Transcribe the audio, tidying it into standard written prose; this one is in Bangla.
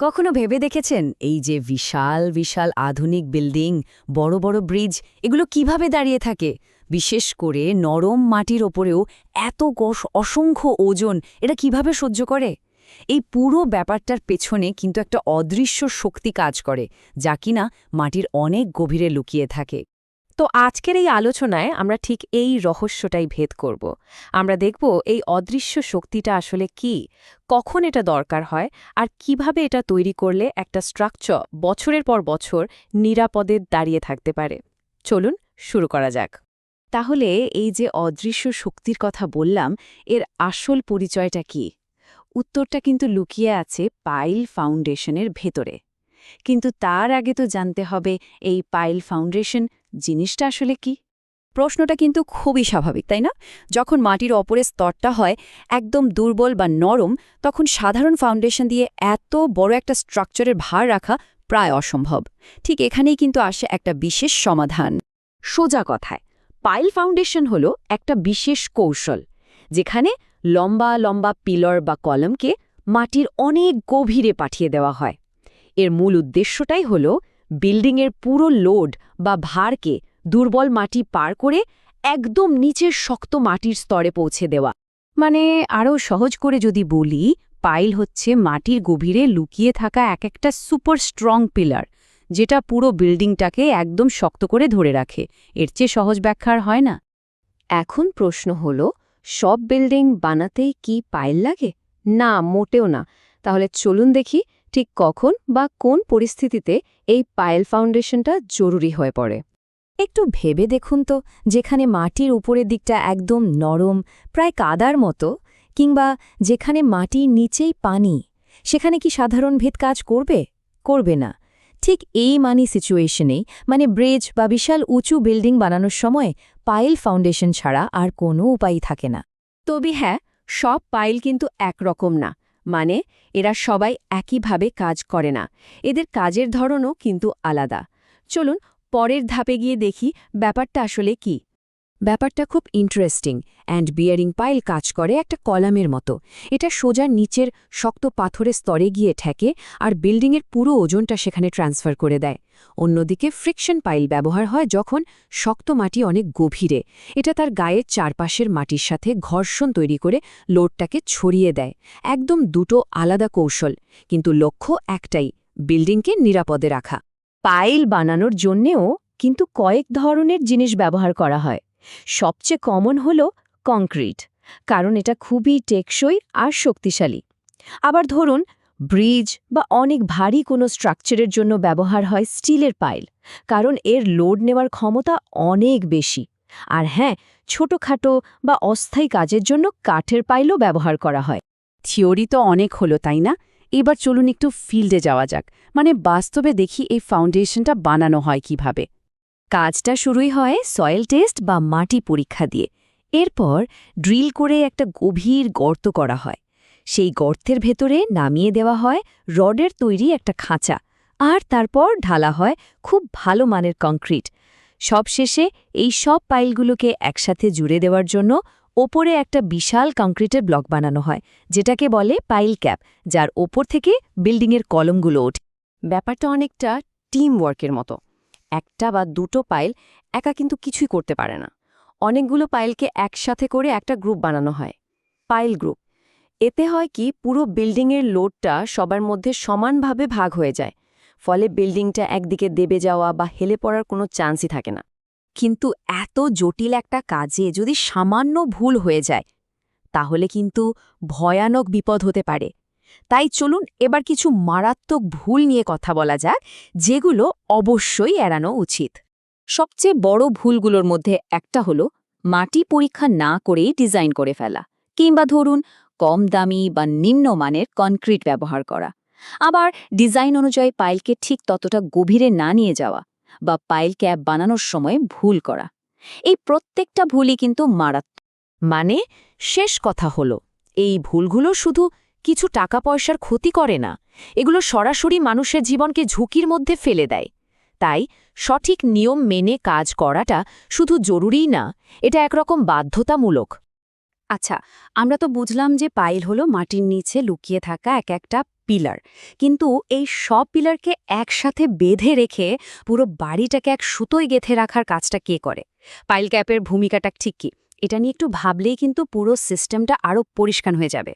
কখনো ভেবে দেখেছেন এই যে বিশাল বিশাল আধুনিক বিল্ডিং বড় বড় ব্রিজ এগুলো কিভাবে দাঁড়িয়ে থাকে বিশেষ করে নরম মাটির ওপরেও এত অসংখ্য ওজন এটা কিভাবে সহ্য করে এই পুরো ব্যাপারটার পেছনে কিন্তু একটা অদৃশ্য শক্তি কাজ করে যা কিনা মাটির অনেক গভীরে লুকিয়ে থাকে। তো আজকের এই আলোচনায় আমরা ঠিক এই রহস্যটাই ভেদ করব। আমরা দেখব এই অদৃশ্য শক্তিটা আসলে কি, কখন এটা দরকার হয়, আর কিভাবে এটা তৈরি করলে একটা স্ট্রাকচার বছরের পর বছর নিরাপদে দাঁড়িয়ে থাকতে পারে। চলুন শুরু করা যাক। তাহলে এই যে অদৃশ্য শক্তির কথা বললাম, এর আসল পরিচয়টা কি? উত্তরটা কিন্তু লুকিয়ে আছে পাইল ফাউন্ডেশনের ভেতরে। কিন্তু তার আগে তো জানতে হবে এই পাইল ফাউন্ডেশন জিনিসটা আসলে কি। প্রশ্নটা কিন্তু খুবই স্বাভাবিক, তাই না? যখন মাটির ওপরের স্তরটা হয় একদম দুর্বল বা নরম, তখন সাধারণ ফাউন্ডেশন দিয়ে এত বড় একটা স্ট্রাকচারের ভার রাখা প্রায় অসম্ভব। ঠিক এখানেই কিন্তু আসে একটা বিশেষ সমাধান। সোজা কথায়, পাইল ফাউন্ডেশন হলো একটা বিশেষ কৌশল, যেখানে লম্বা লম্বা পিলার বা কলামকে মাটির অনেক গভীরে পাঠিয়ে দেওয়া হয়। এর মূল উদ্দেশ্যটাই হল বিল্ডিংয়ের পুরো লোড বা ভারকে দুর্বল মাটি পার করে একদম নিচের শক্ত মাটির স্তরে পৌঁছে দেওয়া। মানে আরও সহজ করে যদি বলি, পাইল হচ্ছে মাটির গভীরে লুকিয়ে থাকা একটা সুপার স্ট্রং পিলার, যেটা পুরো বিল্ডিংটাকে একদম শক্ত করে ধরে রাখে। এর চেয়ে সহজ ব্যাখ্যার হয় না। এখন প্রশ্ন হল, সব বিল্ডিং বানাতেই কি পাইল লাগে? না, মোটেও না। তাহলে চলুন দেখি ঠিক কখন বা কোন পরিস্থিতিতে এই পাইল ফাউন্ডেশনটা জরুরি হয়ে পড়ে। একটু ভেবে দেখুন তো, যেখানে মাটির উপরের দিকটা একদম নরম, প্রায় কাদার মতো, কিংবা যেখানে মাটির নিচেই পানি, সেখানে কি সাধারণ ভেদ কাজ করবে? করবে না। ঠিক এই সিচুয়েশনেই, ব্রিজ বা বিশাল উঁচু বিল্ডিং বানানোর সময় পাইল ফাউন্ডেশন ছাড়া আর কোনো উপায় থাকে না। তবে হ্যাঁ, সব পাইল কিন্তু একরকম না। এরা সবাই একইভাবে কাজ করে না। এদের কাজের ধরনও কিন্তু আলাদা। চলুন পরের ধাপে গিয়ে দেখি ব্যাপারটা আসলে কি। ব্যাপারটা খুব ইন্টারেস্টিং। অ্যান্ড বিয়ারিং পাইল কাজ করে একটা কলামের মতো। এটা সোজা নিচের শক্ত পাথরের স্তরে গিয়ে ঠেকে আর বিল্ডিংয়ের পুরো ওজনটা সেখানে ট্রান্সফার করে দেয়। অন্যদিকে ফ্রিকশন পাইল ব্যবহার হয় যখন শক্ত মাটি অনেক গভীরে। এটা তার গায়ের চারপাশের মাটির সাথে ঘর্ষণ তৈরি করে লোডটাকে ছড়িয়ে দেয়। একদম দুটো আলাদা কৌশল, কিন্তু লক্ষ্য একটাই, বিল্ডিংকে নিরাপদে রাখা। পাইল বানানোর জন্যেও কিন্তু কয়েক ধরনের জিনিস ব্যবহার করা হয়। সবচেয়ে কমন হল কংক্রিট, কারণ এটা খুবই টেকসই আর শক্তিশালী। আবার ধরুন ব্রিজ বা অনেক ভারী কোনো স্ট্রাকচারের জন্য ব্যবহার হয় স্টিলের পাইল, কারণ এর লোড নেওয়ার ক্ষমতা অনেক বেশি। আর হ্যাঁ, ছোটখাটো বা অস্থায়ী কাজের জন্য কাঠের পাইলও ব্যবহার করা হয়। থিওরি তো অনেক হলো, তাই না? এবার চলুন একটু ফিল্ডে যাওয়া যাক, বাস্তবে দেখি এই ফাউন্ডেশনটা বানানো হয় কিভাবে। কাজটা শুরুই হয় সয়েল টেস্ট বা মাটি পরীক্ষা দিয়ে। এরপর ড্রিল করে একটা গভীর গর্ত করা হয়। সেই গর্তের ভেতরে নামিয়ে দেওয়া হয় রডের তৈরি একটা খাঁচা, আর তারপর ঢালা হয় খুব ভালো মানের কংক্রিট। সবশেষে এই সব পাইলগুলোকে একসাথে জুড়ে দেওয়ার জন্য ওপরে একটা বিশাল কংক্রিটের ব্লক বানানো হয়, যেটাকে বলে পাইল ক্যাপ, যার ওপর থেকে বিল্ডিংয়ের কলমগুলো ওঠে। ব্যাপারটা অনেকটা টিম ওয়ার্কের মতো। একটা বা দুটো পাইল একা কিন্তু কিছুই করতে পারে না। অনেকগুলো পাইলকে একসাথে করে একটা গ্রুপ বানানো হয়, পাইল গ্রুপ। এতে হয় কি, পুরো বিল্ডিংয়ের লোডটা সবার মধ্যে সমানভাবে ভাগ হয়ে যায়। ফলে বিল্ডিংটা একদিকে দেবে যাওয়া বা হেলে পড়ার কোনো চান্সই থাকে না। কিন্তু এত জটিল একটা কাজে যদি সামান্য ভুল হয়ে যায়, তাহলে কিন্তু ভয়ানক বিপদ হতে পারে। তাই চলুন এবার কিছু মারাত্মক ভুল নিয়ে কথা বলা যাক, যেগুলো অবশ্যই এড়ানো উচিত। সবচেয়ে বড় ভুলগুলোর মধ্যে একটা হলো মাটি পরীক্ষা না করেই ডিজাইন করে ফেলা, কিংবা ধরুন কম দামি বা নিম্নমানের কনক্রিট ব্যবহার করা। আবার ডিজাইন অনুযায়ী পাইলকে ঠিক ততটা গভীরে না নিয়ে যাওয়া, বা পাইল ক্যাপ বানানোর সময় ভুল করা। এই প্রত্যেকটা ভুলই কিন্তু মারাত্মক। শেষ কথা হলো, এই ভুলগুলো শুধু কিছু টাকা পয়সার ক্ষতি করে না, এগুলো সরাসরি মানুষের জীবনকে ঝুঁকির মধ্যে ফেলে দেয়। তাই সঠিক নিয়ম মেনে কাজ করাটা শুধু জরুরিই না, এটা একরকম বাধ্যতামূলক। আচ্ছা, আমরা তো বুঝলাম যে পাইল হলো মাটির নিচে লুকিয়ে থাকা একটা পিলার, কিন্তু এই সব পিলারকে একসাথে বেঁধে রেখে পুরো বাড়িটাকে এক সুতোয় গেঁথে রাখার কাজটা কে করে? পাইল ক্যাপের ভূমিকাটা ঠিক কি? এটা নিয়ে একটু ভাবলেই কিন্তু পুরো সিস্টেমটা আরও পরিষ্কার হয়ে যাবে।